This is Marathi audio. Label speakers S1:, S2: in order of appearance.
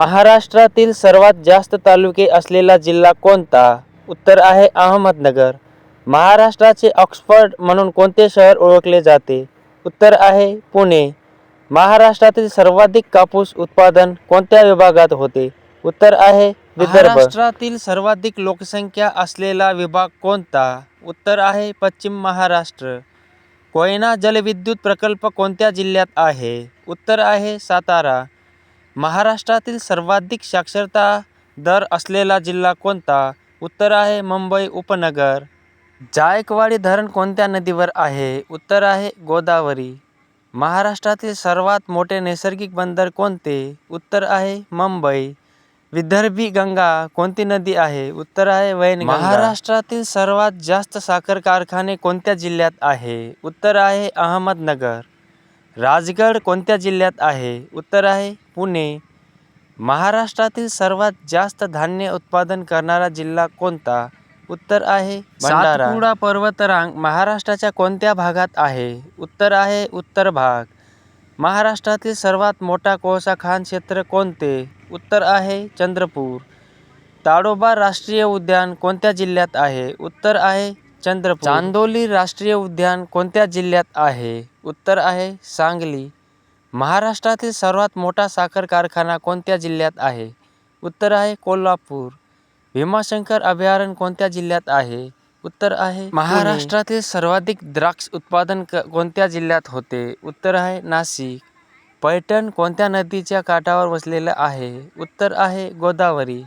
S1: महाराष्ट्रातील सर्वात जास्त तालुके असलेला जिल्हा कोणता? उत्तर आहे अहमदनगर. महाराष्ट्राचे ऑक्सफर्ड म्हणून कोणते शहर ओळखले जाते? उत्तर आहे पुणे. महाराष्ट्रातील सर्वाधिक कापूस उत्पादन कोणत्या विभागात होते? उत्तर आहे विदर्भ. महाराष्ट्रातील सर्वाधिक लोकसंख्या असलेला विभाग कोणता? उत्तर आहे पश्चिम महाराष्ट्र. कोयना जलविद्युत प्रकल्प कोणत्या जिल्ह्यात आहे? उत्तर आहे सातारा. महाराष्ट्रातील सर्वाधिक साक्षरता दर असलेला जिल्हा कोणता? उत्तर आहे मुंबई उपनगर. जायकवाडी धरण कोणत्या नदीवर आहे? उत्तर आहे गोदावरी. महाराष्ट्रातील सर्वात मोठे नैसर्गिक बंदर कोणते? उत्तर आहे मुंबई. विदर्भी गंगा कोणती नदी आहे? उत्तर आहे वैनगंगा. महाराष्ट्रातील सर्वात जास्त साखर कारखाने कोणत्या जिल्ह्यात आहे? उत्तर आहे अहमदनगर. राजगड कोणत्या जिल्ह्यात आहे? उत्तर आहे पुणे. महाराष्ट्रातील सर्वात जास्त धान्य उत्पादन करणारा जिल्हा कोणता? उत्तर आहे भंडारा. सातपुडा पर्वतरांग महाराष्ट्राच्या कोणत्या भागात आहे? उत्तर आहे उत्तर भाग. महाराष्ट्रातील सर्वात मोठा कोळसा खाण क्षेत्र कोणते? उत्तर आहे चंद्रपूर. ताडोबा राष्ट्रीय उद्यान कोणत्या जिल्ह्यात आहे? उत्तर आहे चंद्रपूर. चांदोली राष्ट्रीय उद्यान कोणत्या जिल्ह्यात आहे? उत्तर आहे सांगली. महाराष्ट्रातील सर्वात मोठा साखर कारखाना कोणत्या जिल्ह्यात आहे? उत्तर आहे कोल्हापूर. भीमाशंकर अभयारण्य कोणत्या जिल्ह्यात आहे? उत्तर आहे महाराष्ट्रातील सर्वाधिक द्राक्ष उत्पादन कोणत्या जिल्ह्यात होते? उत्तर आहे नाशिक. पैठण कोणत्या नदीच्या काठावर वसलेलं आहे? उत्तर आहे गोदावरी.